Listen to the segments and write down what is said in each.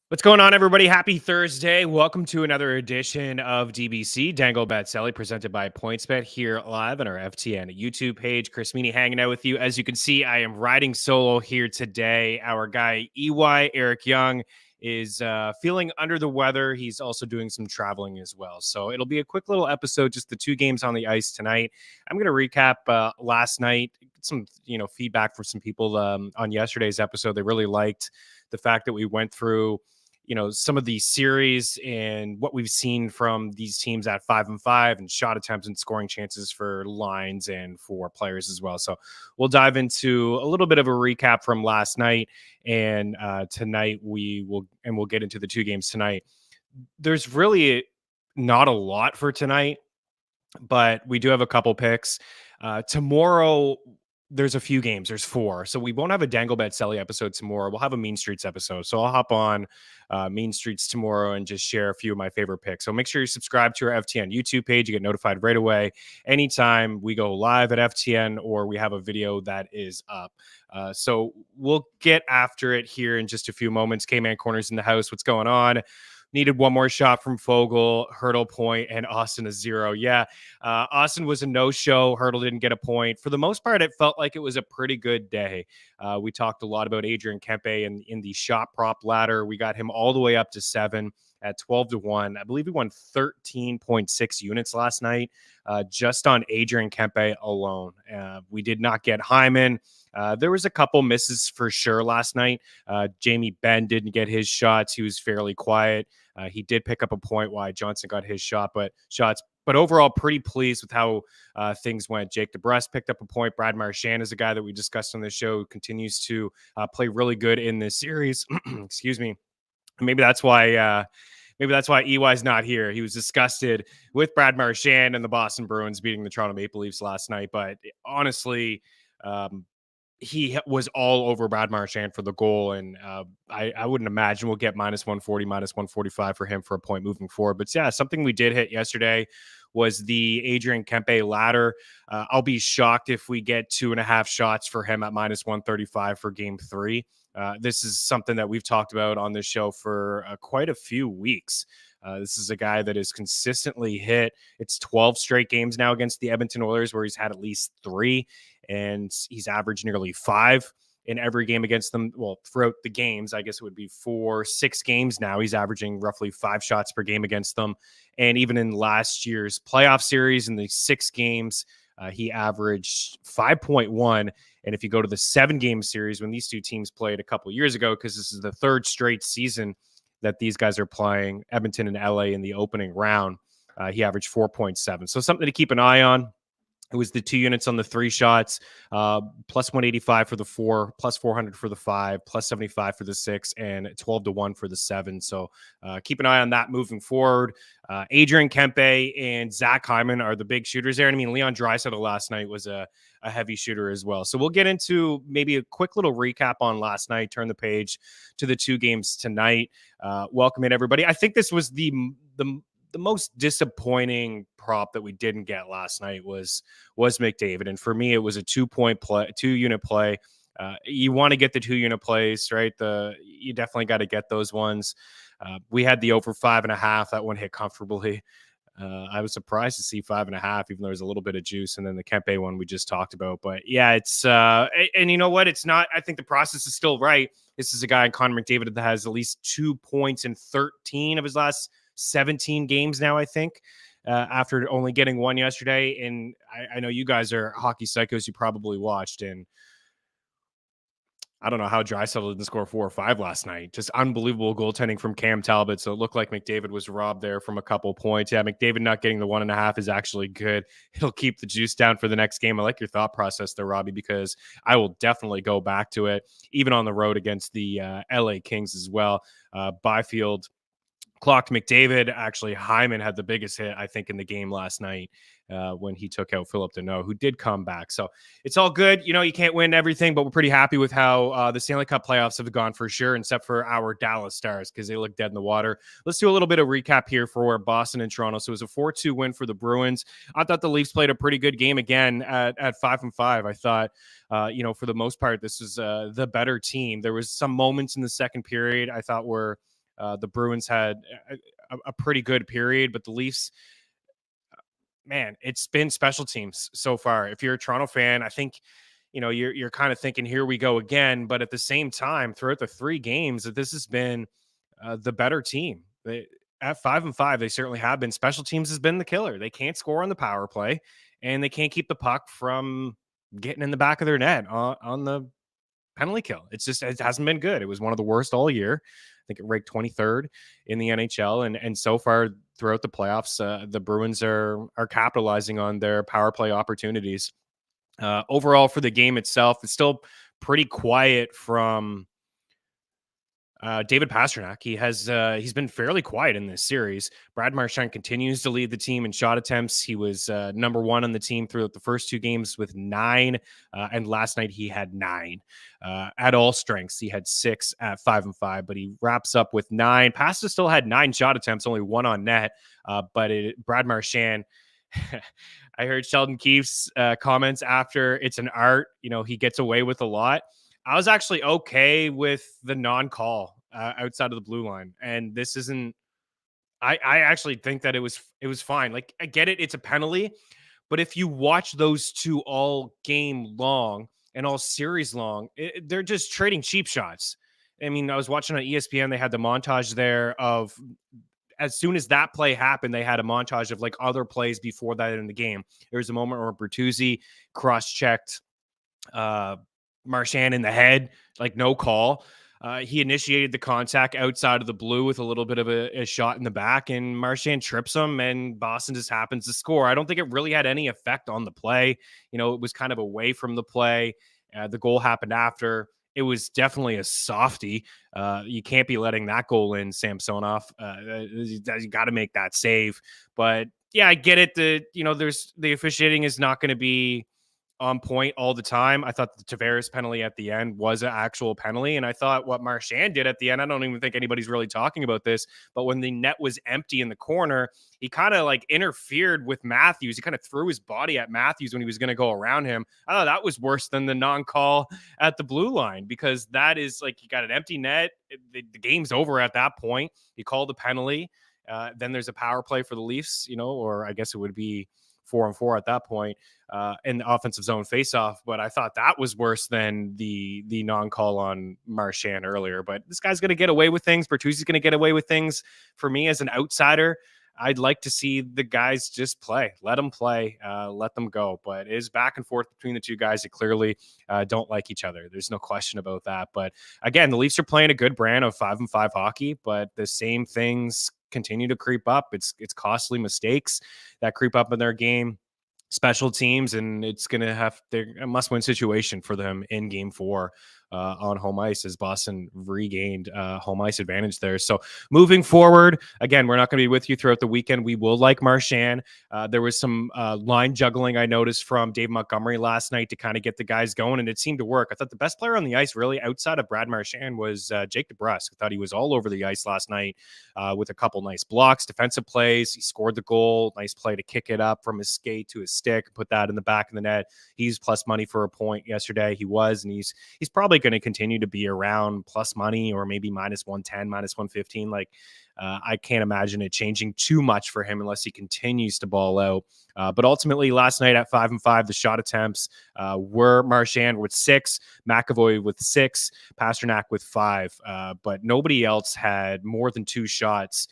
What's going on, everybody? Happy Thursday. Welcome to another edition of DBC, Dangle Bet Celly, presented by PointsBet here live on our FTN YouTube page. Chris Meaney hanging out with you. As you can see, I am riding solo here today. Our guy, EY, Eric Young, is feeling under the weather. He's also doing some traveling as well. So it'll be a quick little episode, just the two games on the ice tonight. I'm going to recap last night, some feedback from some people on yesterday's episode. They really liked the fact that we went through some of these series and what we've seen from these teams at 5-5 and shot attempts and scoring chances for lines and for players as well. So we'll dive into a little bit of a recap from last night, and tonight we'll get into the two games tonight. There's really not a lot for tonight, but we do have a couple picks. Tomorrow, there's a few games. There's four. So we won't have a Dangle Bet Celly episode tomorrow. We'll have a Mean Streets episode. So I'll hop on Mean Streets tomorrow and just share a few of my favorite picks. So make sure you subscribe to our FTN YouTube page. You get notified right away anytime we go live at FTN or we have a video that is up. So we'll get after it here in just a few moments. K-Man Corners in the house. What's going on? Needed one more shot from Fogle, Hurdle point, and Austin a 0. Yeah, Austin was a no-show. Hurdle didn't get a point. For the most part, it felt like it was a pretty good day. We talked a lot about Adrian Kempe in the shot prop ladder. We got him all the way up to 7 at 12-1. I believe he won 13.6 units last night just on Adrian Kempe alone. We did not get Hyman. There was a couple misses for sure last night. Jamie Benn didn't get his shots. He was fairly quiet. He did pick up a point while Johnson got his shots. But overall, pretty pleased with how things went. Jake DeBrusk picked up a point. Brad Marchand is a guy that we discussed on this show, who continues to play really good in this series. Excuse me. Maybe that's why EY's not here. He was disgusted with Brad Marchand and the Boston Bruins beating the Toronto Maple Leafs last night. But honestly, he was all over Brad Marchand for the goal, and I wouldn't imagine we'll get -140, -145 for him for a point moving forward. But yeah, something we did hit yesterday was the Adrian Kempe ladder. I'll be shocked if we get 2.5 shots for him at -135 for game 3. This is something that we've talked about on this show for quite a few weeks. This is a guy that is consistently hit. It's 12 straight games now against the Edmonton Oilers where he's had at least 3, and he's averaged nearly 5 in every game against them. Well, throughout the games, I guess it would be 6 games now. He's averaging roughly 5 shots per game against them. And even in last year's playoff series, in the 6 games, he averaged 5.1. And if you go to the 7-game series when these two teams played a couple years ago, because this is the 3rd straight season that these guys are playing, Edmonton and LA in the opening round, he averaged 4.7. So something to keep an eye on. It was the 2 units on the 3 shots, +185 for the 4, +400 for the 5, +75 for the 6, and 12-1 for the 7. So keep an eye on that moving forward. Adrian Kempe and Zach Hyman are the big shooters there. And I mean, Leon Draisaitl last night was a heavy shooter as well. So we'll get into maybe a quick little recap on last night, turn the page to the 2 games tonight. Welcome in, everybody. I think this was the most disappointing prop that we didn't get last night was McDavid. And for me, it was a 2-unit play. You want to get the 2-unit plays, right? You definitely got to get those ones. We had the over 5.5. That one hit comfortably. I was surprised to see 5.5, even though there's a little bit of juice. And then the Kempe one we just talked about. But yeah, it's and you know what? It's not. I think the process is still right. This is a guy, Connor McDavid, that has at least 2 points in 13 of his last 17 games now, I think, after only getting 1 yesterday. And I know you guys are hockey psychos. You probably watched, and I don't know how Draisaitl didn't score 4 or 5 last night. Just unbelievable goaltending from Cam Talbot. So it looked like McDavid was robbed there from a couple points. Yeah, McDavid not getting the 1.5 is actually good. It'll keep the juice down for the next game. I like your thought process there, Robbie, because I will definitely go back to it, even on the road against the LA Kings as well. Byfield clocked McDavid. Actually, Hyman had the biggest hit, I think, in the game last night when he took out Philip Deneau, who did come back. So it's all good. You know, you can't win everything, but we're pretty happy with how the Stanley Cup playoffs have gone for sure, except for our Dallas Stars, because they look dead in the water. Let's do a little bit of recap here for Boston and Toronto. So it was a 4-2 win for the Bruins. I thought the Leafs played a pretty good game again at 5-5. I thought, for the most part, this was the better team. There was some moments in the second period I thought were The Bruins had a pretty good period, but the Leafs, man, it's been special teams so far. If you're a Toronto fan, I think you're kind of thinking, here we go again. But at the same time, throughout the 3 games, that this has been the better team. At 5-5, they certainly have been. Special teams has been the killer. They can't score on the power play, and they can't keep the puck from getting in the back of their net on the penalty kill. It hasn't been good. It was one of the worst all year. I think it ranked 23rd in the NHL, and so far throughout the playoffs, the Bruins are capitalizing on their power play opportunities. Overall, for the game itself, it's still pretty quiet from David Pastrnak. He's been fairly quiet in this series. Brad Marchand continues to lead the team in shot attempts. He was number 1 on the team throughout the first 2 games with 9, and last night he had 9 at all strengths. He had 6 at 5-5, but he wraps up with 9. Pasta still had 9 shot attempts, only 1 on net. But Brad Marchand. I heard Sheldon Keefe's comments after. It's an art. He gets away with a lot. I was actually okay with the non-call outside of the blue line. And this isn't, I actually think that it was fine. Like, I get it. It's a penalty. But if you watch those 2 all game long and all series long, they're just trading cheap shots. I mean, I was watching on ESPN. They had the montage there of, as soon as that play happened, they had a montage of like other plays before that in the game. There was a moment where Bertuzzi cross-checked Marchand in the head, like no call. He initiated the contact outside of the blue with a little bit of a shot in the back, and Marchand trips him, and Boston just happens to score. I don't think it really had any effect on the play. It was kind of away from the play. The goal happened after. It was definitely a softie. You can't be letting that goal in, Samsonov. You got to make that save. But yeah, I get it. There's the officiating is not going to be on point all the time. I thought the Tavares penalty at the end was an actual penalty. And I thought what Marchand did at the end, I don't even think anybody's really talking about this, but when the net was empty in the corner, he kind of like interfered with Matthews. He kind of threw his body at Matthews when he was going to go around him. I thought that was worse than the non-call at the blue line, because that is like, you got an empty net. The game's over at that point. You call the penalty. Then there's a power play for the Leafs, or I guess it would be 4-on-4 at that point, in the offensive zone faceoff. But I thought that was worse than the non-call on Marchand earlier. But this guy's going to get away with things. Bertuzzi's going to get away with things. For me, as an outsider, I'd like to see the guys just play. Let them play. Let them go. But it is back and forth between the 2 guys that clearly don't like each other. There's no question about that. But again, the Leafs are playing a good brand of 5-5 hockey, but the same things continue to creep up. It's costly mistakes that creep up in their game, special teams, and it's going to have a must-win situation for them in Game 4 on home ice, as Boston regained home ice advantage there. So moving forward, again, we're not going to be with you throughout the weekend. We will like Marchand. There was some line juggling I noticed from Dave Montgomery last night to kind of get the guys going, and it seemed to work. I thought the best player on the ice, really, outside of Brad Marchand, was Jake DeBrusk. I thought he was all over the ice last night with a couple nice blocks, defensive plays. He scored the goal. Nice play to kick it up from his skate to his stick, put that in the back of the net. He's plus money for a point yesterday. He was, and he's probably going to continue to be around plus money, or maybe minus 110, minus 115. Like, I can't imagine it changing too much for him unless he continues to ball out. But ultimately, last night at 5-5, the shot attempts were Marchand with 6, McAvoy with 6, Pastrnak with 5. But nobody else had more than 2 shots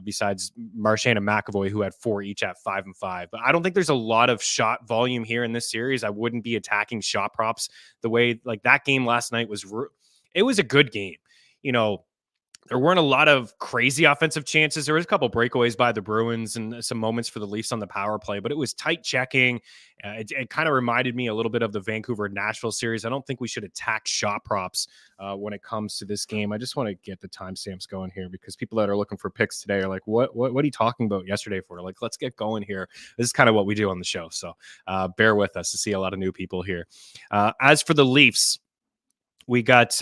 besides Marchand and McAvoy, who had 4 each at 5-5. But I don't think there's a lot of shot volume here in this series. I wouldn't be attacking shot props the way, like, that game last night was. It was a good game. There weren't a lot of crazy offensive chances. There was a couple breakaways by the Bruins and some moments for the Leafs on the power play, but it was tight checking. It kind of reminded me a little bit of the Vancouver-Nashville series. I don't think we should attack shot props when it comes to this game. I just want to get the timestamps going here, because people that are looking for picks today are like, what are you talking about yesterday for? Like, let's get going here. This is kind of what we do on the show. So bear with us to see a lot of new people here. As for the Leafs, we got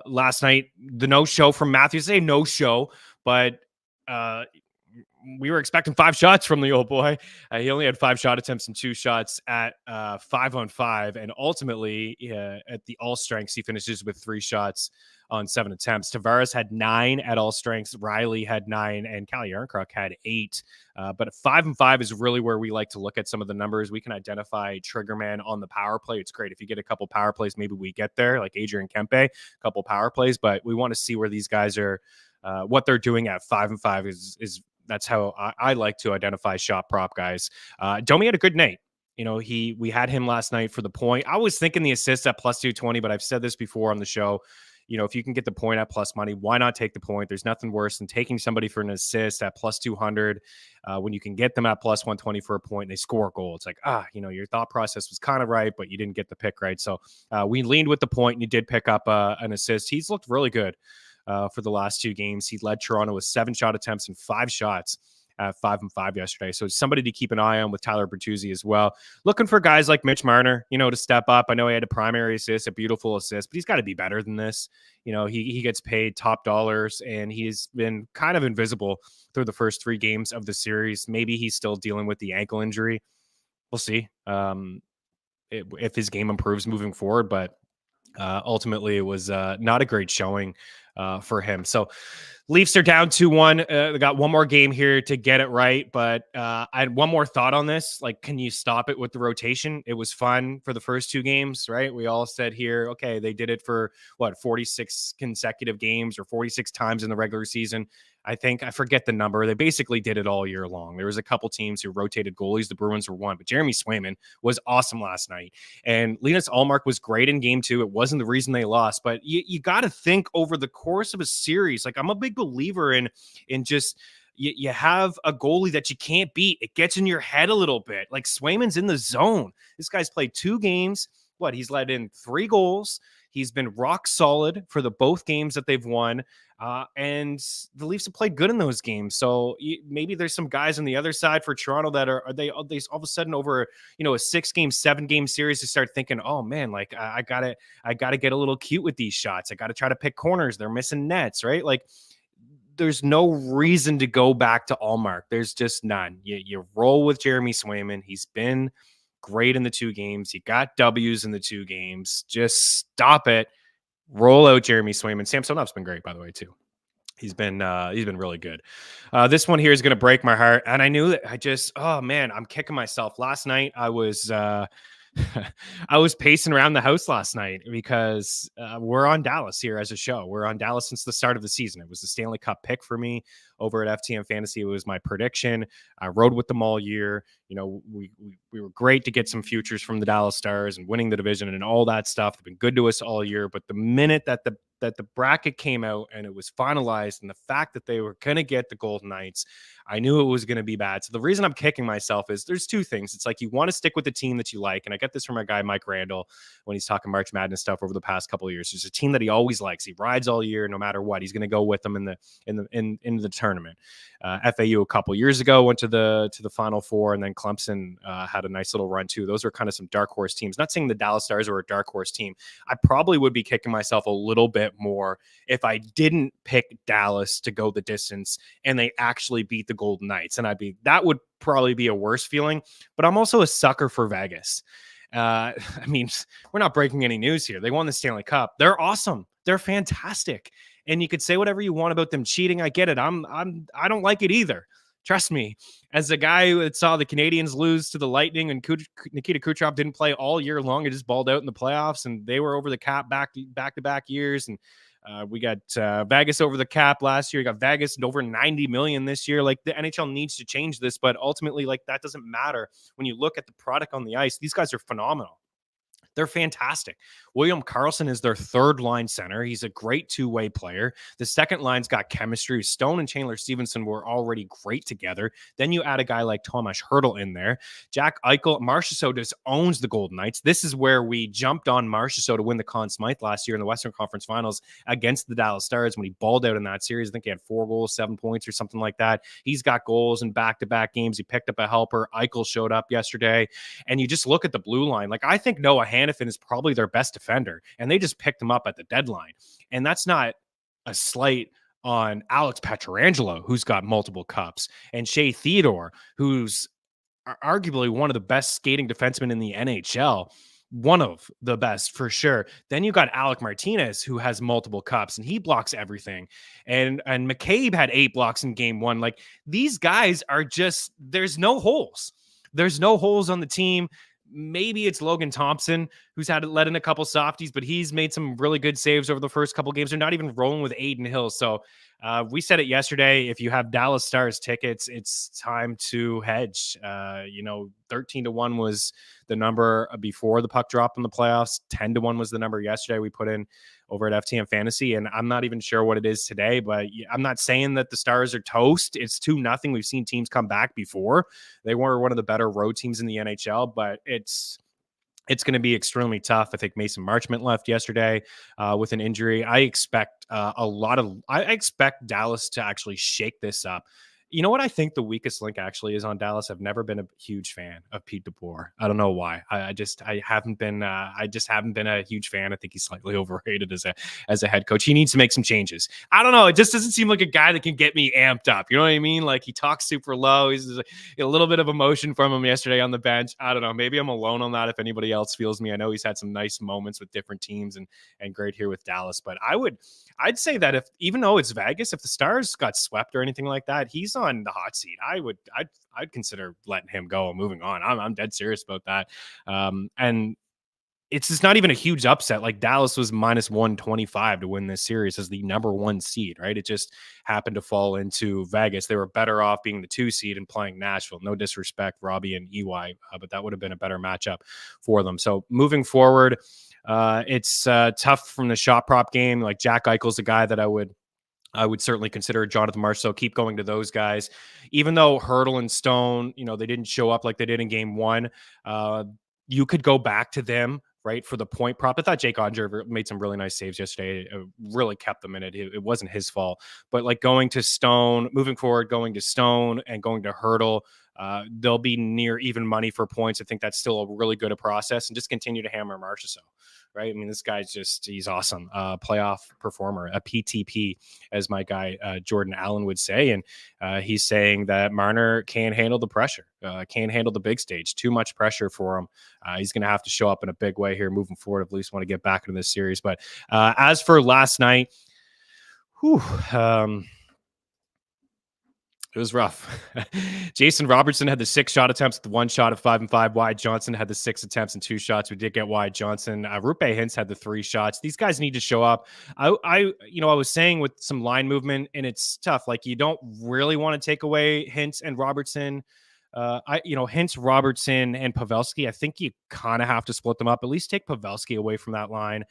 last night the no-show from Matthews. Say no-show, but we were expecting 5 shots from the old boy. He only had 5 shot attempts and 2 shots at 5-on-5. And ultimately, at the all strengths, he finishes with 3 shots on 7 attempts. Tavares had 9 at all strengths. Riley had 9, and Calle Ehrenkrok had 8. But 5-and-5 is really where we like to look at some of the numbers. We can identify Triggerman on the power play. It's great. If you get a couple power plays, maybe we get there, like Adrian Kempe, a couple power plays. But we want to see where these guys are, what they're doing at 5-and-5 is that's how I like to identify shot prop guys. Domi had a good night. We had him last night for the point. I was thinking the assist at plus 220, but I've said this before on the show. If you can get the point at plus money, why not take the point? There's nothing worse than taking somebody for an assist at plus 200 when you can get them at plus 120 for a point and they score a goal. It's like, your thought process was kind of right, but you didn't get the pick right. So we leaned with the point and you did pick up an assist. He's looked really good for the last 2 games. He led Toronto with 7 shot attempts and 5 shots at 5-and-5 yesterday. So somebody to keep an eye on with Tyler Bertuzzi as well. Looking for guys like Mitch Marner, to step up. I know he had a primary assist, a beautiful assist, but he's got to be better than this. He gets paid top dollars and he's been kind of invisible through the first 3 games of the series. Maybe he's still dealing with the ankle injury. We'll see if his game improves moving forward, but ultimately it was not a great showing for him. So Leafs are down 2-1. They got one more game here to get it right. But I had one more thought on this. Like, can you stop it with the rotation? It was fun for the first 2 games, right? We all said here, okay, they did it for 46 consecutive games or 46 times in the regular season. I forget the number. They basically did it all year long. There was a couple teams who rotated goalies. The Bruins were one, but Jeremy Swayman was awesome last night. And Linus Ullmark was great in game 2. It wasn't the reason they lost, but you got to think over the course of a series. Like, I'm a big believer in just, you have a goalie that you can't beat. It gets in your head a little bit. Like, Swayman's in the zone. This guy's played 2 games. He's let in 3 goals. He's been rock solid for the both games that they've won. And the Leafs have played good in those games. So maybe there's some guys on the other side for Toronto that are they all of a sudden over, a 6-game, 7-game series to start thinking, oh man, like I gotta get a little cute with these shots. I got to try to pick corners. They're missing nets, right? Like, there's no reason to go back to Ullmark. There's just none. You roll with Jeremy Swayman. He's been great in the 2 games. He got W's in the 2 games. Just stop it. Roll out Jeremy Swayman. Samsonov's been great, by the way, too. He's been really good. This one here is going to break my heart. And I knew that I'm kicking myself. Last night, I was pacing around the house last night because we're on Dallas here as a show. We're on Dallas since the start of the season. It was the Stanley Cup pick for me over at FTN Fantasy. It was my prediction. I rode with them all year. We were great to get some futures from the Dallas Stars and winning the division and all that stuff. They've been good to us all year. But the minute that the bracket came out and it was finalized and the fact that they were going to get the Golden Knights, I knew it was going to be bad. So the reason I'm kicking myself is there's 2 things. It's like, you want to stick with the team that you like. And I get this from my guy, Mike Randall, when he's talking March Madness stuff over the past couple of years. There's a team that he always likes. He rides all year, no matter what. He's going to go with them in the tournament. FAU a couple years ago went to the Final Four, and then Clemson had a nice little run too. Those are kind of some dark horse teams. Not saying the Dallas Stars are a dark horse team. I probably would be kicking myself a little bit more if I didn't pick Dallas to go the distance and they actually beat the Golden Knights, and that would probably be a worse feeling. But I'm also a sucker for Vegas. I mean, we're not breaking any news here. They won the Stanley Cup. They're awesome. They're fantastic. And you could say whatever you want about them cheating. I get it. I don't like it either. Trust me, as a guy that saw the Canadians lose to the Lightning and Nikita Kucherov didn't play all year long, it just balled out in the playoffs, and they were over the cap back-to-back years. And we got Vegas over the cap last year. We got Vegas over 90 million this year. Like, the NHL needs to change this, but ultimately, like, that doesn't matter when you look at the product on the ice. These guys are phenomenal. They're fantastic. William Karlsson is their 3rd line center. He's a great 2-way player. The second line's got chemistry. Stone and Chandler Stevenson were already great together. Then you add a guy like Tomas Hertl in there. Jack Eichel, Marchessault just owns the Golden Knights. This is where we jumped on Marchessault to win the Conn Smythe last year in the Western Conference Finals against the Dallas Stars when he balled out in that series. I think he had 4 goals, 7 points or something like that. He's got goals in back-to-back games. He picked up a helper. Eichel showed up yesterday. And you just look at the blue line. Like, I think Noah Hanifin is probably their best defender, and they just picked him up at the deadline. And that's not a slight on Alex Pietrangelo, who's got multiple cups, and Shea Theodore, who's arguably one of the best skating defensemen in the NHL. One of the best for sure. Then you got Alec Martinez, who has multiple cups and he blocks everything. And McCabe had 8 blocks in game 1. Like, these guys are just, there's no holes. There's no holes on the team. Maybe it's Logan Thompson, who's had let in a couple softies, but he's made some really good saves over the first couple games. They're not even rolling with Aiden Hill. So we said it yesterday. If you have Dallas Stars tickets, it's time to hedge. 13-1 was the number before the puck dropped in the playoffs. 10-1 was the number yesterday we put in over at FTN Fantasy. And I'm not even sure what it is today, but I'm not saying that the Stars are toast. It's 2-0. We've seen teams come back before. They were one of the better road teams in the NHL, but it's going to be extremely tough. I think Mason Marchment left yesterday with an injury. I expect I expect Dallas to actually shake this up. You know what I think the weakest link actually is on Dallas? I've never been a huge fan of Pete DeBoer. I don't know why. I haven't been a huge fan. I think he's slightly overrated as a head coach. He needs to make some changes. I don't know. It just doesn't seem like a guy that can get me amped up. You know what I mean? Like, he talks super low. He's a little bit of emotion from him yesterday on the bench. I don't know. Maybe I'm alone on that if anybody else feels me. I know he's had some nice moments with different teams and great here with Dallas, but I'd say that even though it's Vegas, if the Stars got swept or anything like that, he's on the hot seat. I'd consider letting him go and moving on. I'm dead serious about that. And it's just not even a huge upset. Like, Dallas was minus 125 to win this series as the number 1 seed, right? It just happened to fall into Vegas. They were better off being the 2 seed and playing Nashville. No disrespect, Robbie and EY, but that would have been a better matchup for them. So moving forward, it's tough from the shot prop game. Like, Jack Eichel's a guy that I would certainly consider. Jonathan Marchessault, keep going to those guys. Even though Hurdle and Stone, they didn't show up like they did in game 1, you could go back to them, right, for the point prop. I thought Jake Onger made some really nice saves yesterday. It really kept them in it. It wasn't his fault. But like, going to Stone, moving forward, going to Stone and going to Hurdle, they'll be near even money for points. I think that's still a really good process, and just continue to hammer Marchessault, right? I mean, this guy's he's awesome. Playoff performer, a PTP, as my guy Jordan Allen would say. And he's saying that Marner can't handle the pressure, can't handle the big stage. Too much pressure for him. He's going to have to show up in a big way here moving forward. At least want to get back into this series. But as for last night, it was rough. Jason Robertson had the 6 shot attempts with 1 shot of 5 and 5. Wyatt Johnson had the 6 attempts and 2 shots. We did get Wyatt Johnson. Rupe Hintz had the 3 shots. These guys need to show up. I was saying with some line movement, and it's tough. Like, you don't really want to take away Hintz and Robertson. Hintz, Robertson, and Pavelski. I think you kind of have to split them up. At least take Pavelski away from that line.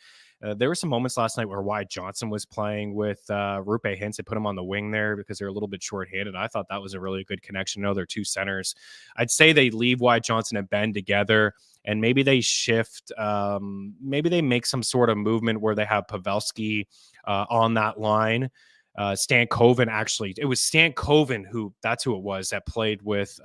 There were some moments last night where Wyatt Johnson was playing with Rupe Hintz. They put him on the wing there because they're a little bit shorthanded. I thought that was a really good connection. No, they're 2 centers. I'd say they leave Wyatt Johnson and Ben together, and maybe they shift. Maybe they make some sort of movement where they have Pavelski on that line. Stan Coven, actually, it was Stan Coven that's who it was that played with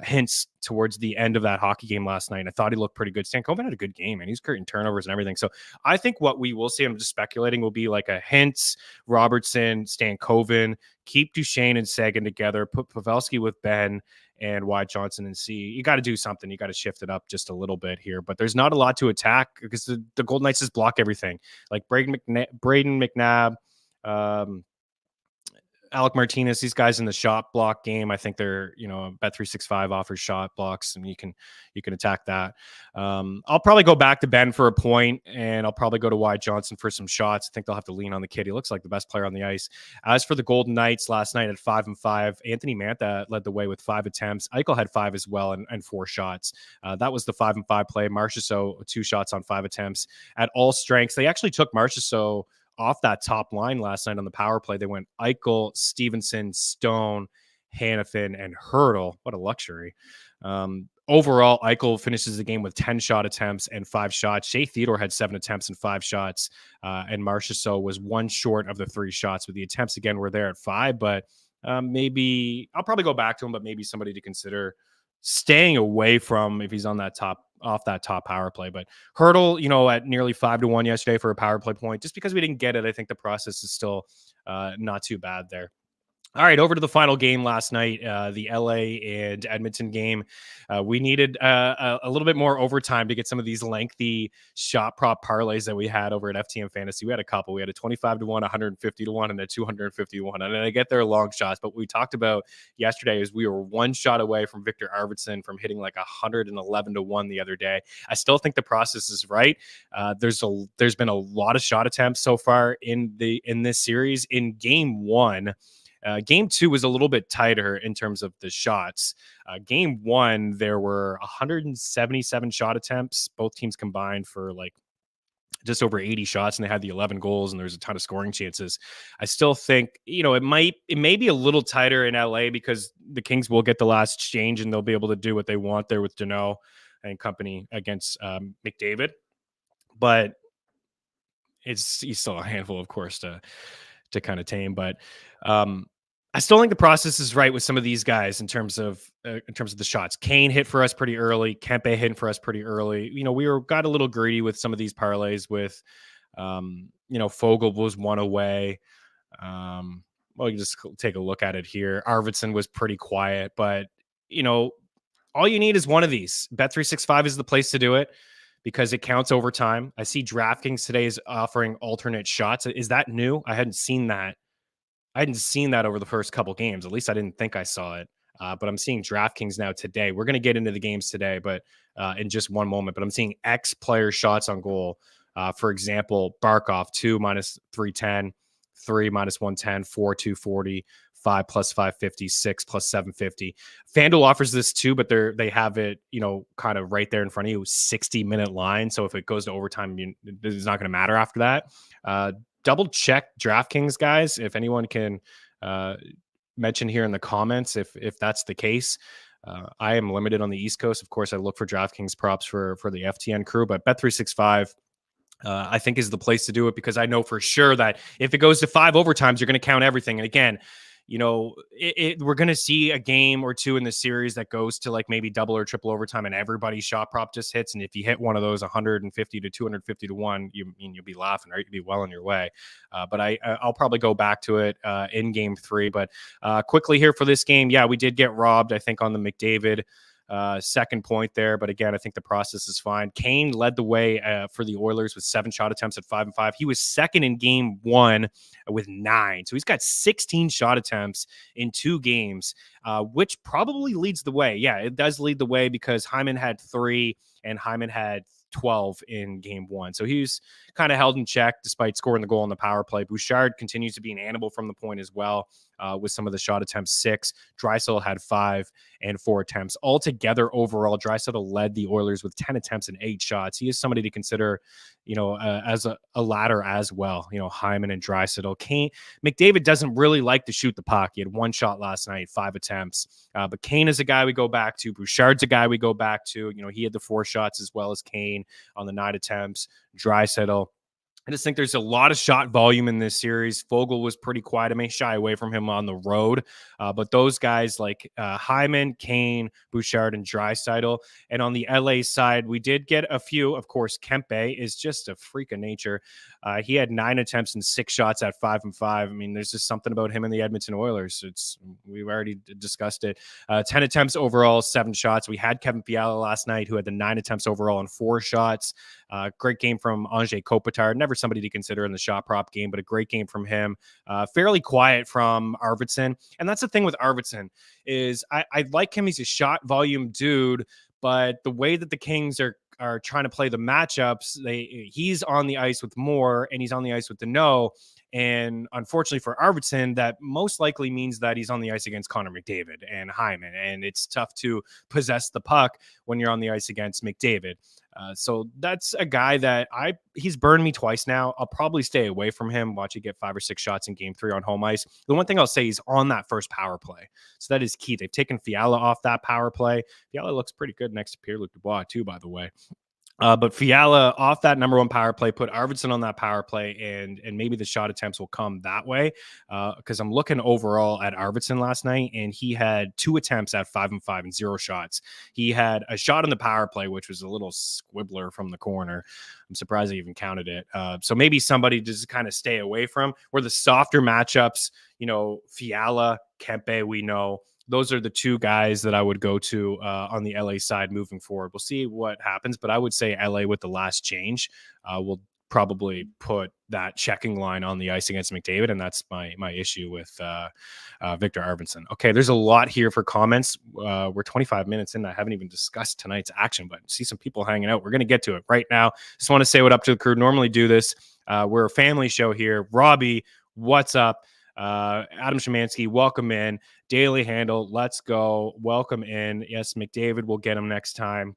Hintz towards the end of that hockey game last night. And I thought he looked pretty good. Stan Coven had a good game, and he's creating turnovers and everything. So I think what we will see, I'm just speculating, will be like a Hintz, Robertson, Stan Coven, keep Duchesne and Sagan together, put Pavelski with Ben and Wyatt Johnson and C. You got to do something. You got to shift it up just a little bit here, but there's not a lot to attack because the Golden Knights just block everything. Like Braden McNabb, Alec Martinez, these guys in the shot block game, I think they're, Bet365 offers shot blocks, and you can attack that. I'll probably go back to Ben for a point, and I'll probably go to Wyatt Johnson for some shots. I think they'll have to lean on the kid. He looks like the best player on the ice. As for the Golden Knights last night at 5 and 5, Anthony Mantha led the way with 5 attempts. Eichel had 5 as well and 4 shots. That was the 5 and 5 play. Marchessault, 2 shots on 5 attempts at all strengths. They actually took Marchessault off that top line last night on the power play. They went Eichel, Stevenson, Stone, Hannafin, and Hurdle. What a luxury. Overall, Eichel finishes the game with 10 shot attempts and 5 shots. Shea Theodore had 7 attempts and 5 shots. And Marchessault was 1 short of the 3 shots. With the attempts, again, were there at 5. But maybe I'll probably go back to him, but maybe somebody to consider staying away from if he's on that top off that top power play. But Hurdle, at nearly 5-1 yesterday for a power play point. Just because we didn't get it, I think the process is still not too bad there. All right, over to the final game last night, the LA and Edmonton game. We needed a little bit more overtime to get some of these lengthy shot prop parlays that we had over at FTN Fantasy. We had a couple. We had a 25-1, 150-1, and a 250-1. And I get their long shots, but what we talked about yesterday is we were one shot away from Victor Arvidsson from hitting like 111-1 the other day. I still think the process is right. There's been a lot of shot attempts so far in this series. In game one, game two was a little bit tighter in terms of the shots. Game one, there were 177 shot attempts, both teams combined for like just over 80 shots, and they had the 11 goals, and there's a ton of scoring chances. I still think, it may be a little tighter in LA because the Kings will get the last exchange and they'll be able to do what they want there with Deneau and company against McDavid. But he's still a handful, of course, to kind of tame. But I still think the process is right with some of these guys in terms of the shots. Kane hit for us pretty early. Kempe hit for us pretty early. We got a little greedy with some of these parlays with, Fogle was one away. Well, you just take a look at it here. Arvidsson was pretty quiet, but all you need is one of these. Bet365 is the place to do it because it counts over time. I see DraftKings today is offering alternate shots. Is that new? I hadn't seen that. Over the first couple games. At least I didn't think I saw it. But I'm seeing DraftKings now today. We're going to get into the games today, but in just one moment. But I'm seeing X player shots on goal. For example, Barkov 2 minus 310, 3 minus 110, 4 240, 5 plus 550, 6 plus 750. FanDuel offers this too, but they have it, kind of right there in front of you, 60-minute line. So if it goes to overtime, it's not going to matter after that. Double check DraftKings, guys, if anyone can mention here in the comments if that's the case. I am limited on the East Coast. Of course, I look for DraftKings props for the FTN crew, but Bet365 I think is the place to do it because I know for sure that if it goes to 5 overtimes, you're going to count everything. And again, we're going to see a game or two in the series that goes to like maybe double or triple overtime and everybody's shot prop just hits. And if you hit one of those 150 to 250-1, you'll be laughing, right? You'll be well on your way. But I'll probably go back to it in game 3. But quickly here for this game, yeah, we did get robbed, I think, on the McDavid second point there. But again, I think the process is fine. Kane led the way for the Oilers with 7 shot attempts at 5-5. He was second in game 1 with 9. So he's got 16 shot attempts in 2 games, which probably leads the way. Yeah, it does lead the way because Hyman had 3 and Hyman had 12 in game 1. So he's kind of held in check despite scoring the goal on the power play. Bouchard continues to be an animal from the point as well with some of the shot attempts, 6. Draisaitl had 5 and 4 attempts. Altogether, overall, Draisaitl led the Oilers with 10 attempts and 8 shots. He is somebody to consider, as a ladder as well. Hyman and Draisaitl. Kane, McDavid doesn't really like to shoot the puck. He had 1 shot last night, 5 attempts. But Kane is a guy we go back to. Bouchard's a guy we go back to. He had the 4 shots as well as Kane on the 9 attempts. Draisaitl. I just think there's a lot of shot volume in this series. Fogle was pretty quiet. I may shy away from him on the road. But those guys like Hyman, Kane, Bouchard, and Draisaitl. And on the LA side, we did get a few. Of course, Kempe is just a freak of nature. He had 9 attempts and 6 shots at 5-5. I mean, there's just something about him and the Edmonton Oilers. We've already discussed it. 10 attempts overall, 7 shots. We had Kevin Fiala last night who had the 9 attempts overall and 4 shots. Great game from Anze Kopitar. Never somebody to consider in the shot prop game, but a great game from him. Fairly quiet from Arvidsson. And that's the thing with Arvidsson is I like him. He's a shot volume dude, but the way that the Kings are trying to play the matchups, he's on the ice with Moore and he's on the ice with Deneau. And unfortunately for Arvidsson, that most likely means that he's on the ice against Connor McDavid and Hyman. And it's tough to possess the puck when you're on the ice against McDavid. So that's a guy that he's burned me twice now. I'll probably stay away from him. Watch you get 5 or 6 shots in game 3 on home ice. The one thing I'll say is on that first power play. So that is key. They've taken Fiala off that power play. Fiala looks pretty good next to Pierre-Luc Dubois too, by the way. But Fiala off that number one power play, put Arvidsson on that power play, and maybe the shot attempts will come that way. Because I'm looking overall at Arvidsson last night, and he had 2 attempts at 5 and 5 and 0 shots. He had a shot on the power play, which was a little squibbler from the corner. I'm surprised they even counted it. So maybe somebody just kind of stay away from where the softer matchups. Fiala, Kempe, we know. Those are the 2 guys that I would go to on the LA side moving forward. We'll see what happens, but I would say LA with the last change will probably put that checking line on the ice against McDavid, and that's my issue with Victor Arvidsson. Okay, there's a lot here for comments. We're 25 minutes in. I haven't even discussed tonight's action, but see some people hanging out. We're going to get to it right now. Just want to say what up to the crew. Normally do this. We're a family show here. Robbie, what's up? Adam Szymanski, welcome in. Daily Handle, let's go. Welcome in. Yes, McDavid, we'll get him next time.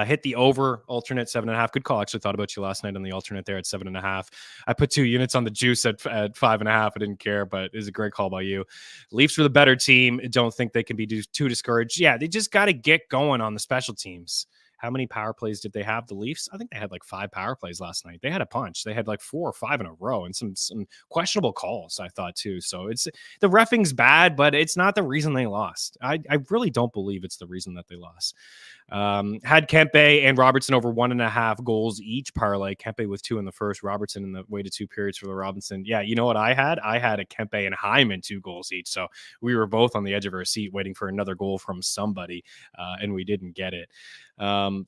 Hit the over alternate 7.5. Good call. Actually thought about you last night on the alternate there at 7.5. I put 2 units on the juice at 5.5. I didn't care, but it was a great call by you. Leafs are the better team. Don't think they can be too discouraged. Yeah, they just got to get going on the special teams. How many power plays did they have, the Leafs? I think they had like 5 power plays last night. They had a punch. They had like 4 or 5 in a row, and some questionable calls, I thought, too. So it's the reffing's bad, but it's not the reason they lost. I really don't believe it's the reason that they lost. Had Kempe and Robertson over 1.5 goals each parlay. Kempe with 2 in the first, Robertson in the weighted 2 periods for the Robinson. Yeah, you know what I had? I had a Kempe and Hyman 2 goals each. So we were both on the edge of our seat waiting for another goal from somebody, and we didn't get it.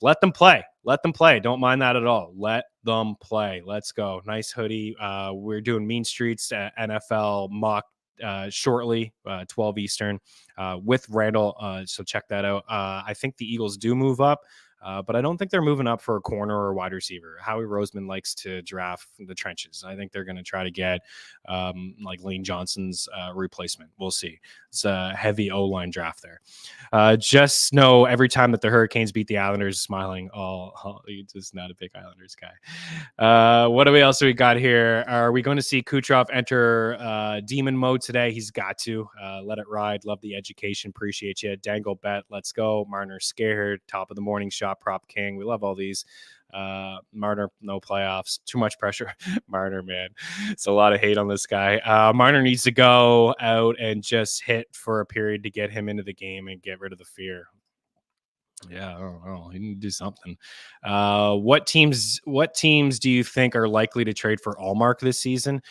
Let them play. Let them play. Don't mind that at all. Let them play. Let's go. Nice hoodie. We're doing Mean Streets NFL mock shortly, 12 Eastern, with Randall. So check that out. I think the Eagles do move up. But I don't think they're moving up for a corner or a wide receiver. Howie Roseman likes to draft the trenches. I think they're going to try to get like Lane Johnson's replacement. We'll see. It's a heavy O-line draft there. Just know every time that the Hurricanes beat the Islanders, smiling. You're just not a big Islanders guy. What else do we got here? Are we going to see Kucherov enter demon mode today? He's got to. Let it ride. Love the education. Appreciate you. Dangle Bet. Let's go. Marner scared. Top of the morning shot prop king. We love all these. Marner, no playoffs. Too much pressure. Marner, man. It's a lot of hate on this guy. Marner needs to go out and just hit for a period to get him into the game and get rid of the fear. Yeah, I don't know. He need to do something. What teams do you think are likely to trade for Allmark this season?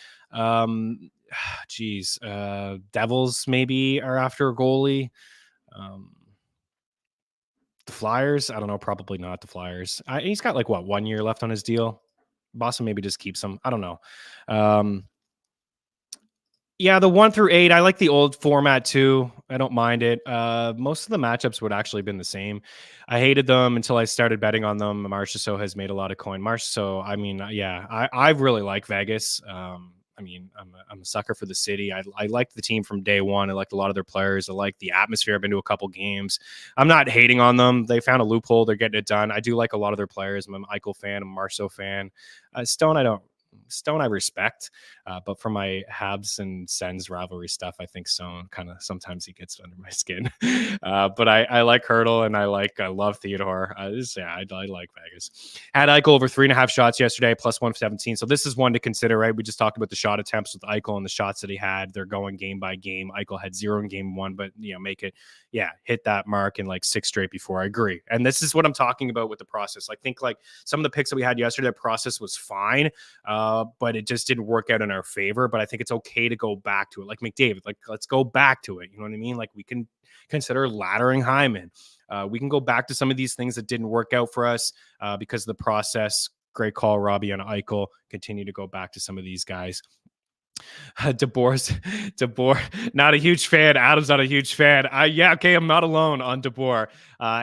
Devils maybe are after a goalie. The Flyers, I don't know, probably not the Flyers. He's got like 1 year left on his deal. Boston maybe just keeps him. I don't know. Yeah, the 1 through 8, I like the old format too. I don't mind it. Most of the matchups would actually have been the same. I hated them until I started betting on them. Marchessault has made a lot of coin. Marchessault, I mean, yeah, I really like Vegas. I'm a sucker for the city. I liked the team from day one. I liked a lot of their players. I like the atmosphere. I've been to a couple games. I'm not hating on them. They found a loophole. They're getting it done. I do like a lot of their players. I'm an Eichel fan. I'm a Marceau fan. Stone I respect, but for my Habs and Sens rivalry stuff, I think Stone kind of sometimes he gets under my skin. But I like Hurdle and I love Theodore. I like Vegas. Had Eichel over 3.5 shots yesterday, plus 117. So this is one to consider, right? We just talked about the shot attempts with Eichel and the shots that he had. They're going game by game. Eichel had 0 in game 1, but hit that mark in like 6 straight before. I agree. And this is what I'm talking about with the process. I think like some of the picks that we had yesterday, the process was fine. But it just didn't work out in our favor. But I think it's okay to go back to it. Like McDavid, like let's go back to it. You know what I mean? Like we can consider laddering Hyman. We can go back to some of these things that didn't work out for us because of the process. Great call, Robbie, on Eichel. Continue to go back to some of these guys. DeBoer, not a huge fan. Adam's not a huge fan. I'm not alone on DeBoer.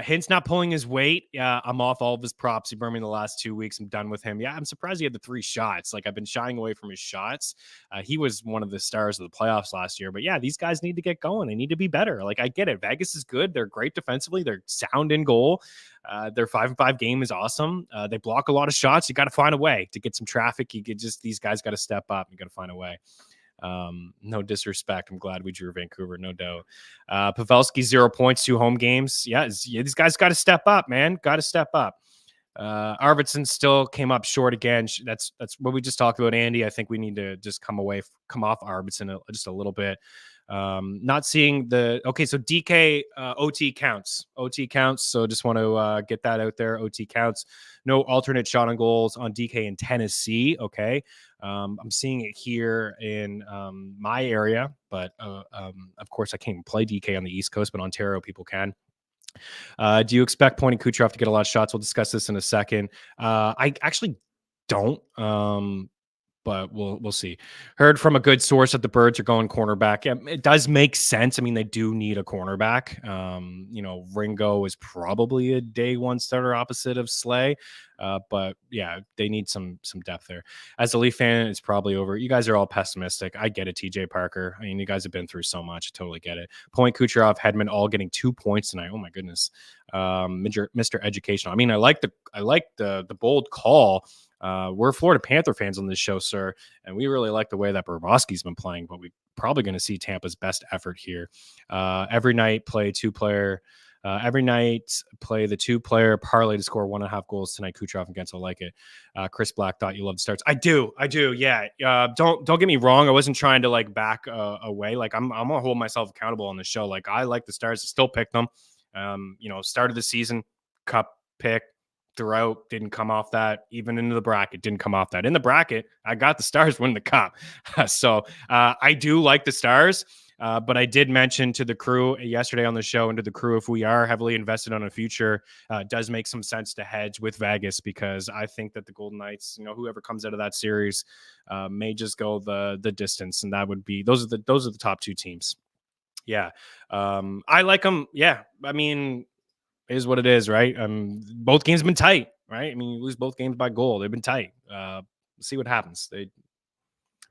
Hint's not pulling his weight. I'm off all of his props. He burned me in the last 2 weeks. I'm done with him. Yeah, I'm surprised he had the 3 shots. Like I've been shying away from his shots. He was one of the stars of the playoffs last year. But yeah, these guys need to get going. They need to be better. Like I get it. Vegas is good. They're great defensively. They're sound in goal. Their 5-5 game is awesome. They block a lot of shots. You got to find a way to get some traffic. These guys got to step up. You got to find a way. No disrespect. I'm glad we drew Vancouver, no doubt. Pavelski 0 points, 2 home games. Yeah, these guys got to step up, man. Got to step up. Arvidsson still came up short again. That's what we just talked about, Andy. I think we need to just come off Arvidsson just a little bit. Not seeing so DK OT counts. So just want to get that out there. OT counts. No alternate shot on goals on DK in Tennessee. Okay. I'm seeing it here in my area, but of course I can't play DK on the East Coast, but Ontario people can. Do you expect Point and Kucherov to get a lot of shots? We'll discuss this in a second. I actually don't. But we'll see. Heard from a good source that the Birds are going cornerback. Yeah, it does make sense. I mean, they do need a cornerback. Ringo is probably a day one starter opposite of Slay. But yeah, they need some depth there. As a Leaf fan, it's probably over. You guys are all pessimistic. I get it, TJ Parker. I mean, you guys have been through so much. I totally get it. Point, Kucherov, Hedman all getting 2 points tonight. Oh my goodness. Mr. Educational. I mean, I like the bold call. We're Florida Panther fans on this show, sir, and we really like the way that Bobrovsky's been playing, but we're probably going to see Tampa's best effort here. Every night play two-player. Every night play the two-player parlay to score 1.5 goals tonight. Kucherov against, I like it. Chris Black thought you love the starts. I do. Yeah. Don't get me wrong. I wasn't trying to like back away. Like I'm gonna hold myself accountable on the show. Like I like the Stars. I still pick them. Start of the season, cup pick. Throughout, didn't come off that. Even into the bracket, didn't come off that. In the bracket, I got the Stars winning the cup. So I do like the Stars, but I did mention to the crew yesterday on the show and to the crew, if we are heavily invested on a future, it does make some sense to hedge with Vegas, because I think that the Golden Knights, whoever comes out of that series, may just go the distance, and that would be those are the top two teams. Yeah, I like them. Yeah, I mean, is what it is, right? Both games have been tight, right? I mean, you lose both games by goal. They've been tight. See what happens. They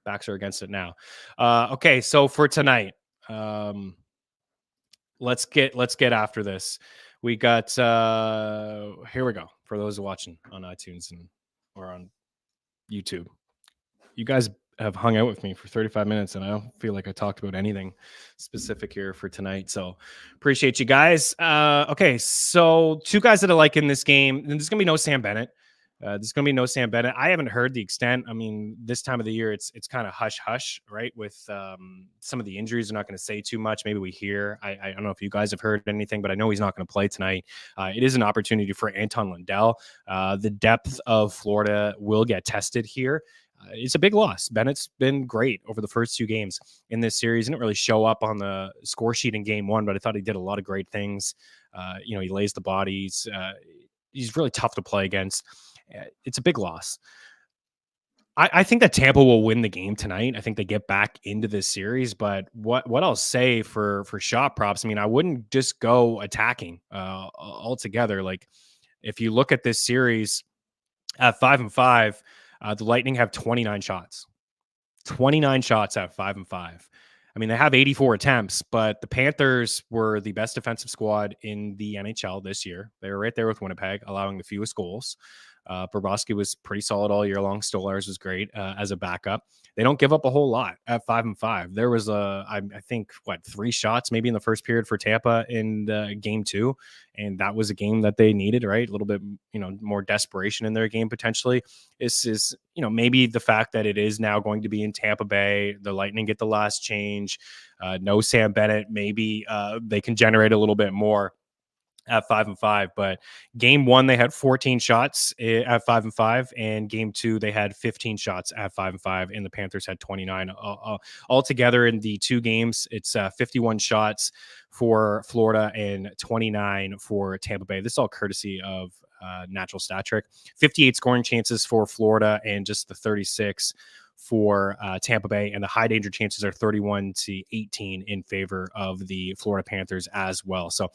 backs are against it now. Okay, so for tonight, let's get after this. We got here we go. For those watching on iTunes or on YouTube, you guys have hung out with me for 35 minutes, and I don't feel like I talked about anything specific here for tonight. So appreciate you guys. Okay, so two guys that I like in this game. And there's going to be no Sam Bennett. I haven't heard the extent. I mean, this time of the year, it's kind of hush, right? With some of the injuries, they're not going to say too much. Maybe we hear. I don't know if you guys have heard anything, but I know he's not going to play tonight. It is an opportunity for Anton Lundell. The depth of Florida will get tested here. It's a big loss. Bennett's been great over the first two games in this series. He didn't really show up on the score sheet in game one, but I thought he did a lot of great things. He lays the bodies. He's really tough to play against. It's a big loss. I think that Tampa will win the game tonight. I think they get back into this series, but what I'll say for shot props, I mean, I wouldn't just go attacking altogether. Like if you look at this series at 5-5, the Lightning have 29 shots. 29 shots at 5-5. I mean, they have 84 attempts, but the Panthers were the best defensive squad in the NHL this year. They were right there with Winnipeg, allowing the fewest goals. Bobrovsky was pretty solid all year long. Stolarz was great as a backup. They don't give up a whole lot at 5-5. There was I think 3 shots maybe in the first period for Tampa in the game 2, and that was a game that they needed, right? A little bit more desperation in their game potentially. This is maybe the fact that it is now going to be in Tampa Bay. The Lightning get the last change. No Sam Bennett. Maybe they can generate a little bit more at 5-5, but game 1 they had 14 shots at 5-5, and game 2 they had 15 shots at 5-5, and the Panthers had 29 altogether in the 2 games. It's 51 shots for Florida and 29 for Tampa Bay. This is all courtesy of Natural Stat Trick. 58 scoring chances for Florida and just the 36 for Tampa Bay, and the high danger chances are 31-18 in favor of the Florida Panthers as well. So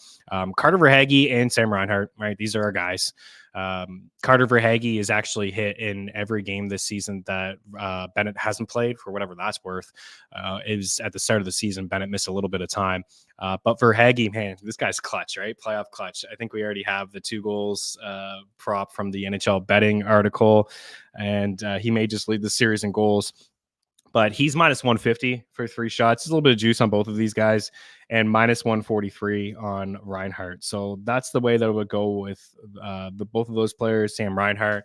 Carter Verhaeghe and Sam Reinhart, right? These are our guys. Carter Verhaeghe is actually hit in every game this season that Bennett hasn't played, for whatever that's worth. Is at the start of the season, Bennett missed a little bit of time. But Verhaeghe, man, this guy's clutch, right? Playoff clutch. I think we already have the 2 goals prop from the NHL betting article, and he may just lead the series in goals. but he's minus 150 for 3 shots. There's a little bit of juice on both of these guys, and minus 143 on Reinhart. So that's the way that it would go with both of those players. Sam Reinhart,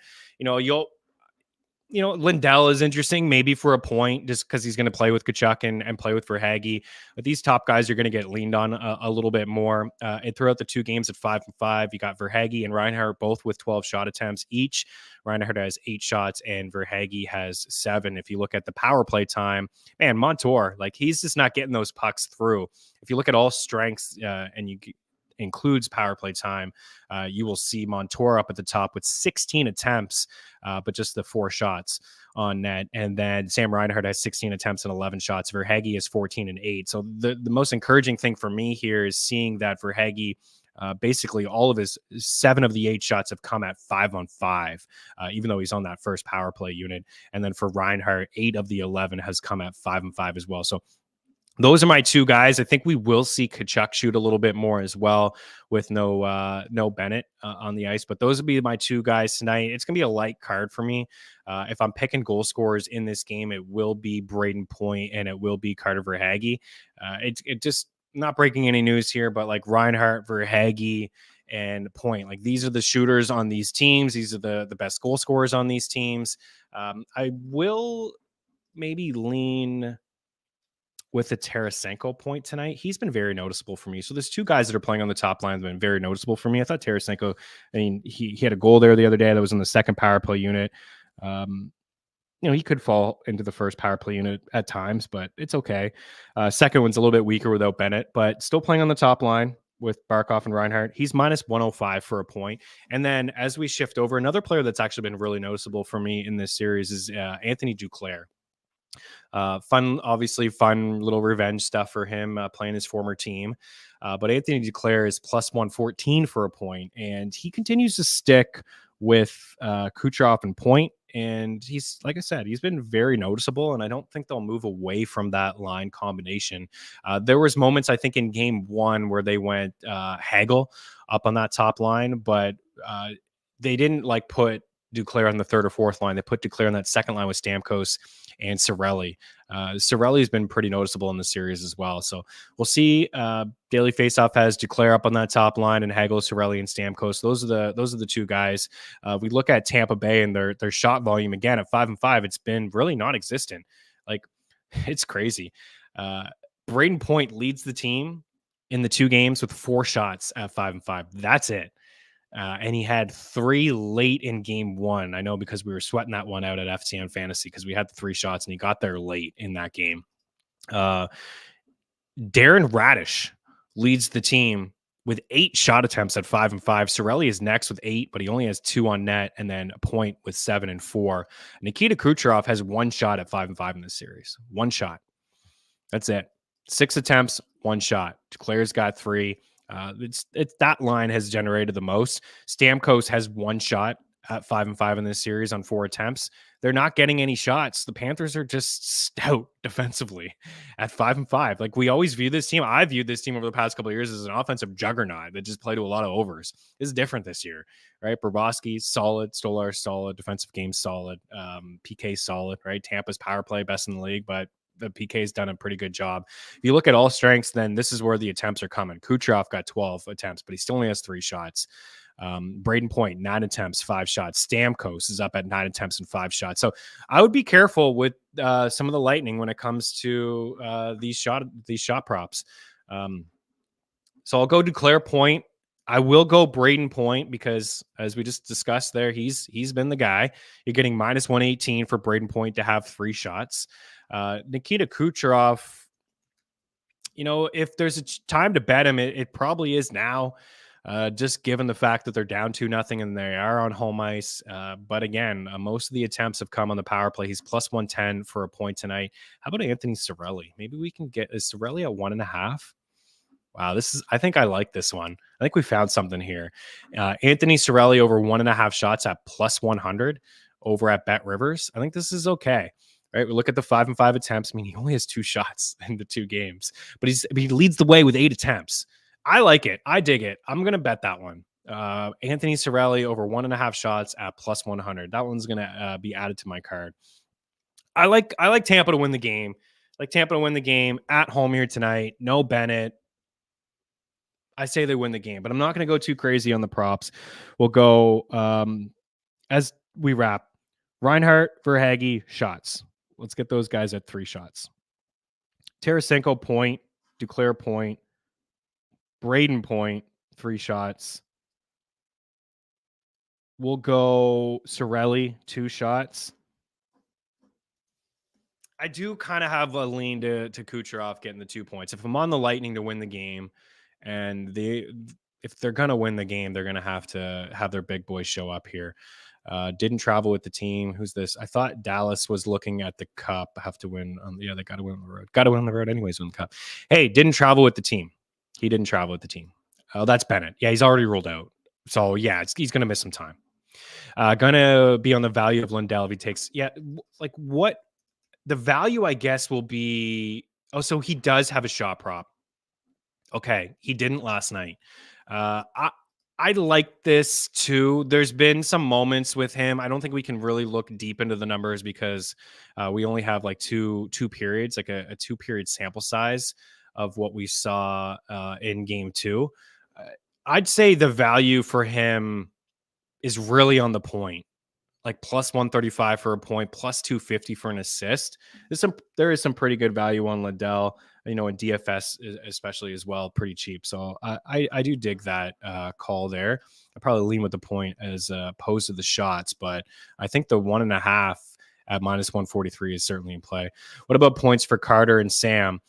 Lindell is interesting, maybe for a point, just because he's going to play with Kachuk and play with Verhaeghe. But these top guys are going to get leaned on a little bit more. And throughout the 2 games at 5-5, you got Verhaeghe and Reinhart both with 12 shot attempts each. Reinhart has 8 shots and Verhaeghe has 7. If you look at the power play time, man, Montour, he's just not getting those pucks through. If you look at all strengths and you includes power play time, you will see Montour up at the top with 16 attempts, but just the 4 shots on net. And then Sam Reinhart has 16 attempts and 11 shots. Verhaeghe is 14 and 8. So the most encouraging thing for me here is seeing that Verhaeghe, basically all of his 7 of the 8 shots have come at 5-on-5, even though he's on that first power play unit. And then for Reinhart, 8 of the 11 has come at 5-on-5 as well. So those are my 2 guys. I think we will see Kachuk shoot a little bit more as well with no Bennett on the ice. But those would be my 2 guys tonight. It's going to be a light card for me. If I'm picking goal scorers in this game, it will be Braden Point and it will be Carter Verhaeghe. It just not breaking any news here, but Reinhart, Verhaeghe, and Point. These are the shooters on these teams. These are the best goal scorers on these teams. I will maybe lean with the Tarasenko point tonight. He's been very noticeable for me. So there's 2 guys that are playing on the top line that have been very noticeable for me. I thought Tarasenko, he had a goal there the other day that was in the second power play unit. He could fall into the first power play unit at times, but it's okay. Second one's a little bit weaker without Bennett, but still playing on the top line with Barkov and Reinhart. He's minus 105 for a point. And then as we shift over, another player that's actually been really noticeable for me in this series is Anthony Duclair. Fun little revenge stuff for him playing his former team. But Anthony Duclair is plus 114 for a point, and he continues to stick with Kucherov and Point. And he's, like I said, he's been very noticeable, and I don't think they'll move away from that line combination. There was moments, I think, in game 1 where they went Hagel up on that top line, but they didn't put Duclair on the 3rd or 4th line. They put Duclair on that second line with Stamkos and Cirelli. Cirelli has been pretty noticeable in the series as well. So we'll see. Daily Faceoff has Duclair up on that top line, and Hagel, Cirelli, and Stamkos. Those are the 2 guys. We look at Tampa Bay and their shot volume again at 5-5. It's been really non-existent. It's crazy. Braden Point leads the team in the 2 games with 4 shots at 5-5. That's it. And he had 3 late in game 1. I know because we were sweating that one out at FTN Fantasy because we had the 3 shots and he got there late in that game. Darren Radish leads the team with 8 shot attempts at 5-5. Cirelli is next with 8, but he only has 2 on net, and then a Point with 7 and 4. Nikita Kucherov has 1 shot at 5-5 in this series. 1 shot. That's it. 6 attempts, 1 shot. Duclair's got 3. It's that line has generated the most. Stamkos has 1 shot at 5-5 in this series on 4 attempts. They're not getting any shots. The Panthers are just stout defensively at 5-5. We always view this team. I viewed this team over the past couple of years as an offensive juggernaut that just played to a lot of overs. This is different this year, right? Bobrovsky solid, Stolar solid, defensive game solid, PK solid, right? Tampa's power play best in the league, but the PK's done a pretty good job. If you look at all strengths, then this is where the attempts are coming. Kucherov got 12 attempts, but he still only has 3 shots. Braden Point, 9 attempts, 5 shots. Stamkos is up at 9 attempts and 5 shots. So I would be careful with some of the lightning when it comes to these shot props. So I'll go Duclair Point. I will go Braden Point because, as we just discussed there, he's been the guy. You're getting minus 118 for Braden Point to have 3 shots. Nikita Kucherov, if there's a time to bet him, it probably is now, just given the fact that they're down 2-0 and they are on home ice. But again, most of the attempts have come on the power play. He's plus 110 for a point tonight. How about Anthony Cirelli? Maybe we can get Cirelli at 1.5. Wow, I think I like this one. I think we found something here. Anthony Cirelli over 1.5 shots at plus 100 over at Bet Rivers. I think this is okay. Right, we look at the 5-5 attempts. He only has 2 shots in the 2 games, but he leads the way with 8 attempts. I like it. I dig it. I'm going to bet that one. Anthony Cirelli over 1.5 shots at plus 100. That one's going to be added to my card. I like Tampa to win the game. Like Tampa to win the game at home here tonight. No Bennett. I say they win the game, but I'm not going to go too crazy on the props. We'll go as we wrap. Reinhart, Verhaeghe, shots. Let's get those guys at 3 shots. Tarasenko point, Duclair point, Braden point, 3 shots. We'll go Cirelli, 2 shots. I do kind of have a lean to Kucherov getting the 2 points. If I'm on the Lightning to win the game, and if they're going to win the game, they're going to have their big boys show up here. Didn't travel with the team. Who's this? I thought Dallas was looking at the cup. Have to win. They got to win on the road. Got to win on the road anyways. Win the cup. Hey, didn't travel with the team. He didn't travel with the team. Oh, that's Bennett. Yeah, he's already ruled out. So yeah, he's going to miss some time. Gonna be on the value of Lundell if he takes. Yeah, like what the value I guess will be. Oh, so he does have a shot prop. Okay, he didn't last night. I like this too. There's been some moments with him. I don't think we can really look deep into the numbers because we only have like two periods, like a 2-period sample size of what we saw in game 2. I'd say the value for him is really on the point, like plus 135 for a point, plus 250 for an assist. There is some pretty good value on Liddell, in DFS especially as well, pretty cheap. So I do dig that call there. I probably lean with the point as opposed to the shots, but I think the 1.5 at minus 143 is certainly in play. What about points for Carter and Sam?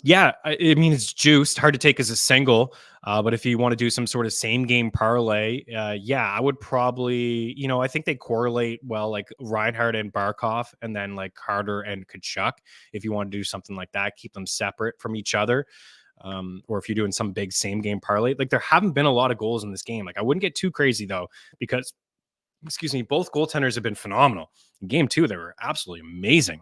Yeah, I mean, it's juiced. Hard to take as a single. But if you want to do some sort of same game parlay, yeah, I would probably, I think they correlate well, like Reinhart and Barkov, and then like Carter and Kachuk. If you want to do something like that, keep them separate from each other. Or if you're doing some big same game parlay, like there haven't been a lot of goals in this game. Like I wouldn't get too crazy though, because, both goaltenders have been phenomenal. In game 2, they were absolutely amazing.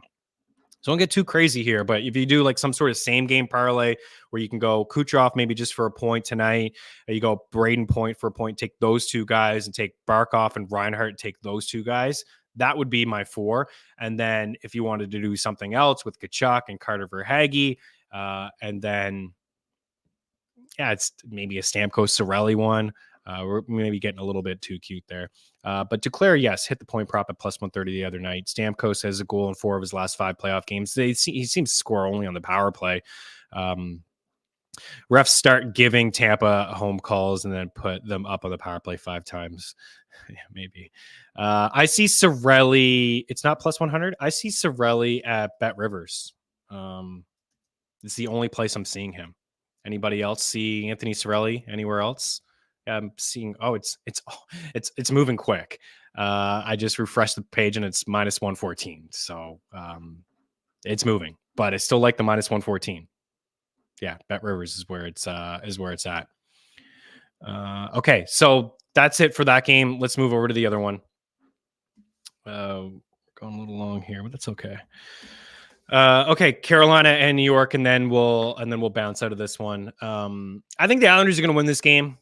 So don't get too crazy here, but if you do like some sort of same game parlay where you can go Kucherov maybe just for a point tonight, you go Braden point for a point, take those 2 guys, and take Barkov and Reinhart, take those 2 guys. That would be my 4. And then if you wanted to do something else with Kachuk and Carter Verhaeghe, and then it's maybe a Stamkos Cirelli one. We're maybe getting a little bit too cute there. But Duclair, yes, hit the point prop at plus 130 the other night. Stamkos has a goal in 4 of his last 5 playoff games. He seems to score only on the power play. Refs start giving Tampa home calls and then put them up on the power play 5 times. Yeah, maybe. I see Cirelli. It's not plus 100. I see Cirelli at Bet Rivers. It's the only place I'm seeing him. Anybody else see Anthony Cirelli anywhere else? I'm seeing. Oh, it's moving quick. I just refreshed the page and it's minus 114. So it's moving, but I still like the minus 114. Yeah, Bet Rivers is where it's at. Okay, so that's it for that game. Let's move over to the other one. Going a little long here, but that's okay. Okay, Carolina and New York, and then we'll bounce out of this one. I think the Islanders are going to win this game.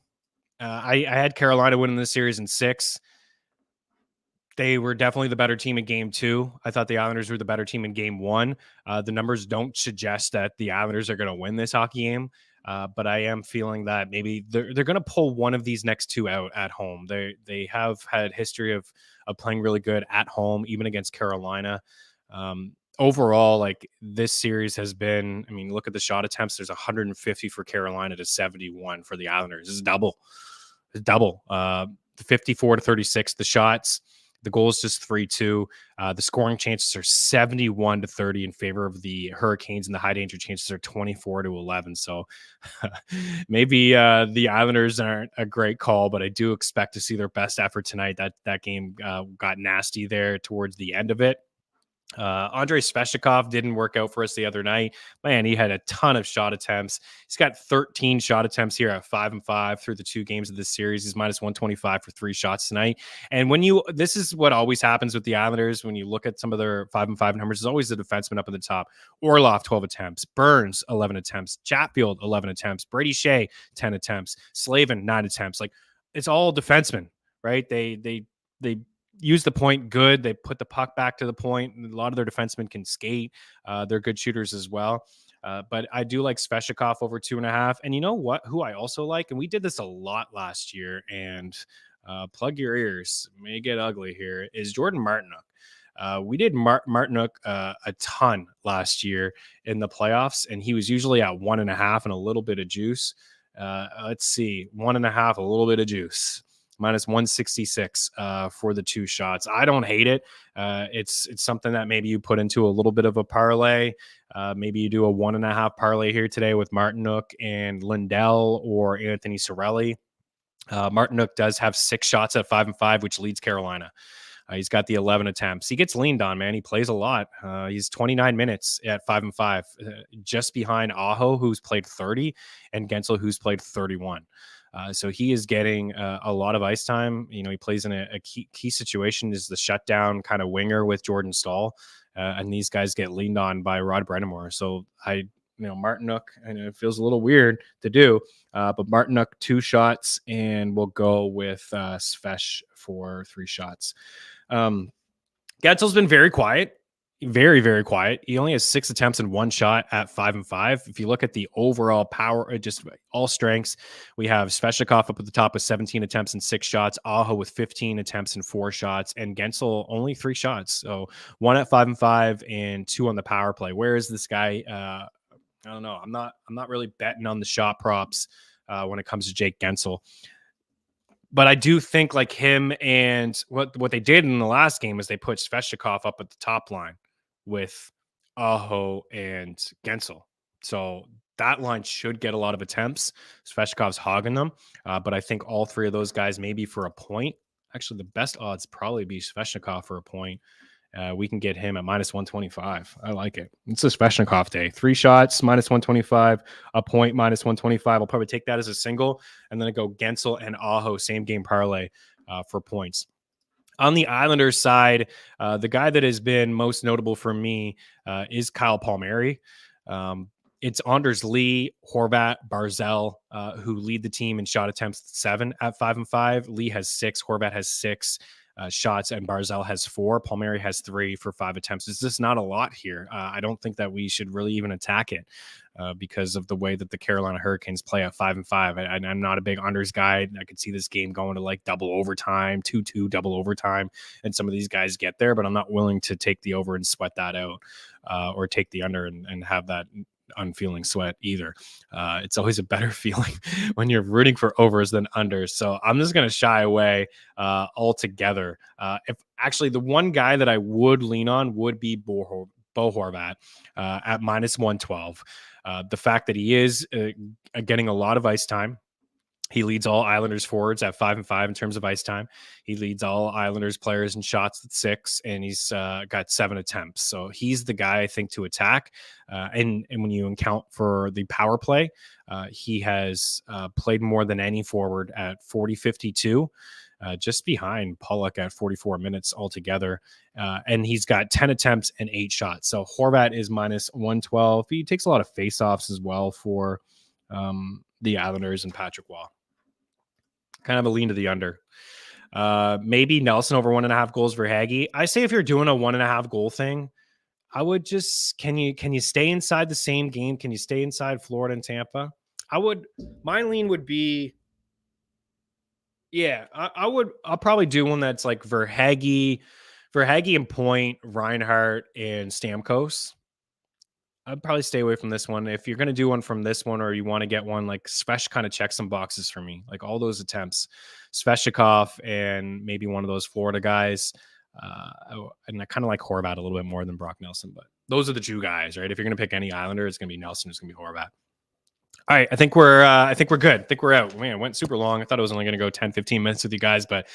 I had Carolina winning this series in 6. They were definitely the better team in game 2. I thought the Islanders were the better team in game 1. The numbers don't suggest that the Islanders are going to win this hockey game, but I am feeling that maybe they're going to pull one of these next 2 out at home. They have had history of playing really good at home, even against Carolina. Overall, like this series has been, I mean, look at the shot attempts. There's 150 for Carolina to 71 for the Islanders. It's double. It's double. 54 to 36. The shots, the goals just 3-2. The scoring chances are 71 to 30 in favor of the Hurricanes, and the high danger chances are 24 to 11. So maybe the Islanders aren't a great call, but I do expect to see their best effort tonight. That game got nasty there towards the end of it. Andrei Svechnikov didn't work out for us the other night. Man, he had a ton of shot attempts. He's got 13 shot attempts here at 5-5 through the 2 games of this series. He's minus 125 for 3 shots tonight. And this is what always happens with the Islanders when you look at some of their 5-5 numbers. There's always the defenseman up at the top. Orlov, 12 attempts. Burns, 11 attempts. Chatfield, 11 attempts. Brady Shea, 10 attempts. Slavin, 9 attempts. Like, it's all defensemen, right? They use the point good. They put the puck back to the point. A lot of their defensemen can skate. They're good shooters as well. But I do like Sveshnikov over 2.5. And you know what? Who I also like, and we did this a lot last year, and plug your ears, may get ugly here, is Jordan Martinook. We did Martinook a ton last year in the playoffs, and he was usually at 1.5 and a little bit of juice. Let's see, 1.5, a little bit of juice. Minus 166 for the 2 shots. I don't hate it. It's something that maybe you put into a little bit of a parlay. Maybe you do a 1.5 parlay here today with Martinook and Lindell or Anthony Cirelli. Martinook does have 6 shots at 5-5, which leads Carolina. He's got the 11 attempts. He gets leaned on, man. He plays a lot. He's 29 minutes at 5-5, just behind Aho, who's played 30, and Gensel, who's played 31. So he is getting a lot of ice time. You know, he plays in a key situation, is the shutdown kind of winger with Jordan Staal. And these guys get leaned on by Rod Brennamore. So Martinook, and it feels a little weird to do, but Martinook 2 shots, and we'll go with Svesh for 3 shots. Getzel's been very quiet. Very, very quiet. He only has 6 attempts and 1 shot at 5-5. If you look at the overall power, just all strengths, we have Sveshnikov up at the top with 17 attempts and 6 shots, Aho with 15 attempts and 4 shots, and Gensel only 3 shots. So 1 at 5-5 and 2 on the power play. Where is this guy? I don't know. I'm not really betting on the shot props when it comes to Jake Gensel. But I do think like him, and what they did in the last game is they put Sveshnikov up at the top line with Aho and Gensel. So that line should get a lot of attempts. Sveshnikov's hogging them. But I think all 3 of those guys maybe for a point. Actually, the best odds probably be Sveshnikov for a point. We can get him at minus 125. I like it. It's a Sveshnikov day. 3 shots, minus 125. A point, minus 125. I'll probably take that as a single. And then I go Gensel and Aho, same game parlay for points. On the Islanders side, the guy that has been most notable for me is Kyle Palmieri. It's Anders Lee, Horvat, Barzell, who lead the team in shot attempts 7 at 5-5. Lee has 6. Horvat has 6. Shots, and Barzell has 4. Palmieri has 3 for 5 attempts. It's just not a lot here. I don't think that we should really even attack it because of the way that the Carolina Hurricanes play at 5-5. I'm not a big unders guy. I could see this game going to like double overtime, 2-2 double overtime, and some of these guys get there, but I'm not willing to take the over and sweat that out or take the under and have that unfeeling sweat either. It's always a better feeling when you're rooting for overs than unders. So I'm just going to shy away altogether. If actually the one guy that I would lean on would be Bo Horvat at minus 112. The fact that he is getting a lot of ice time. He leads all Islanders forwards at 5-5 in terms of ice time. He leads all Islanders players in shots at 6, and he's got 7 attempts. So he's the guy I think to attack. And when you account for the power play, he has played more than any forward at 40-52, just behind Pollock at 44 minutes altogether. And he's got 10 attempts and 8 shots. So Horvat is minus 112. He takes a lot of faceoffs as well for the Islanders and Patrick Waugh. Kind of a lean to the under. Maybe Nelson over 1.5 goals for Haggy. I say if you're doing a 1.5 goal thing, I would just can you stay inside the same game? Can you stay inside Florida and Tampa? My lean would be, yeah, I'll probably do one that's like Verhaeghe and Point, Reinhart and Stamkos. I'd probably stay away from this one. If you're going to do one from this one, or you want to get one, like Svesh kind of checks some boxes for me. Like all those attempts, Sveshnikov and maybe one of those Florida guys. And I kind of like Horvat a little bit more than Brock Nelson, but those are the 2 guys, right? If you're going to pick any Islander, it's going to be Nelson. It's going to be Horvat. All right, I think we're good. I think we're out. Man, it went super long. I thought it was only going to go 10, 15 minutes with you guys, but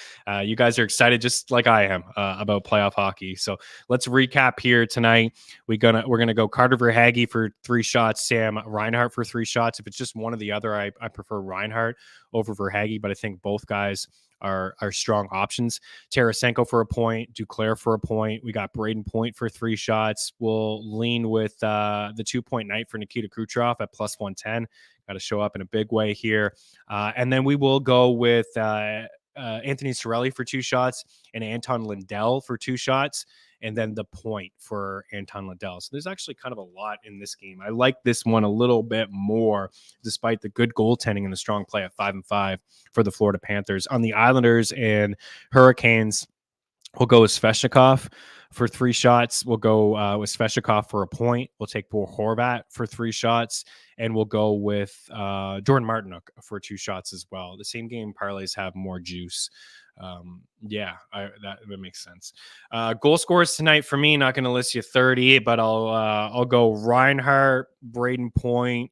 you guys are excited just like I am about playoff hockey. So let's recap here tonight. We're gonna go Carter Verhaeghe for 3 shots, Sam Reinhart for 3 shots. If it's just one or the other, I prefer Reinhart over Verhaeghe, but I think both guys are strong options. Tarasenko for a point, Duclair for a point. We got Braden Point for 3 shots. We'll lean with the 2-point night for Nikita Kucherov at plus 110. Got to show up in a big way here. And then we will go with Anthony Cirelli for 2 shots and Anton Lindell for 2 shots, and then the point for Anton Lindell. So there's actually kind of a lot in this game. I like this one a little bit more, despite the good goaltending and the strong play at 5-5 for the Florida Panthers. On the Islanders and Hurricanes, we'll go with Svechnikov for 3 shots. We'll go with Svechnikov for a point. We'll take Bo Horvat for 3 shots. And we'll go with Jordan Martinook for 2 shots as well. The same game parlays have more juice. That makes sense. Goal scorers tonight for me, not going to list you 30, but I'll go Reinhart, Braden Point,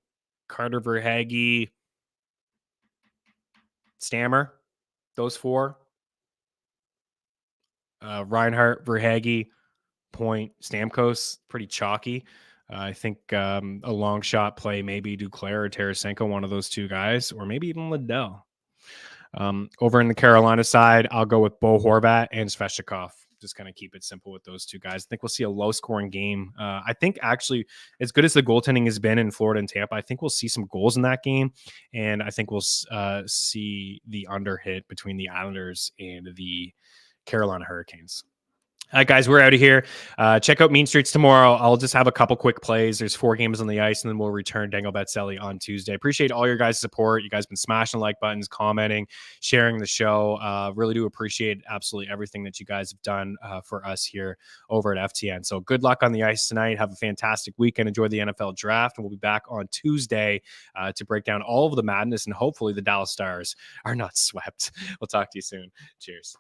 Carter Verhaeghe, Stammer. Those 4. Reinhart, Verhaeghe, Point, Stamkos, pretty chalky. I think a long shot play, maybe Duclair or Tarasenko, one of those 2 guys, or maybe even Liddell. Over in the Carolina side, I'll go with Bo Horvat and Svechnikov. Just kind of keep it simple with those 2 guys. I think we'll see a low-scoring game. I think actually, as good as the goaltending has been in Florida and Tampa, I think we'll see some goals in that game, and I think we'll see the under hit between the Islanders and the Carolina Hurricanes. All right, guys, we're out of here. Check out Mean Streets tomorrow. I'll just have a couple quick plays. There's 4 games on the ice, and then we'll return Dangle Bet Celly on Tuesday. Appreciate all your guys' support. You guys been smashing like buttons, commenting, sharing the show. Really do appreciate absolutely everything that you guys have done for us here over at FTN. So good luck on the ice tonight. Have a fantastic weekend. Enjoy the NFL draft, and we'll be back on Tuesday to break down all of the madness, and hopefully the Dallas Stars are not swept. We'll talk to you soon. Cheers.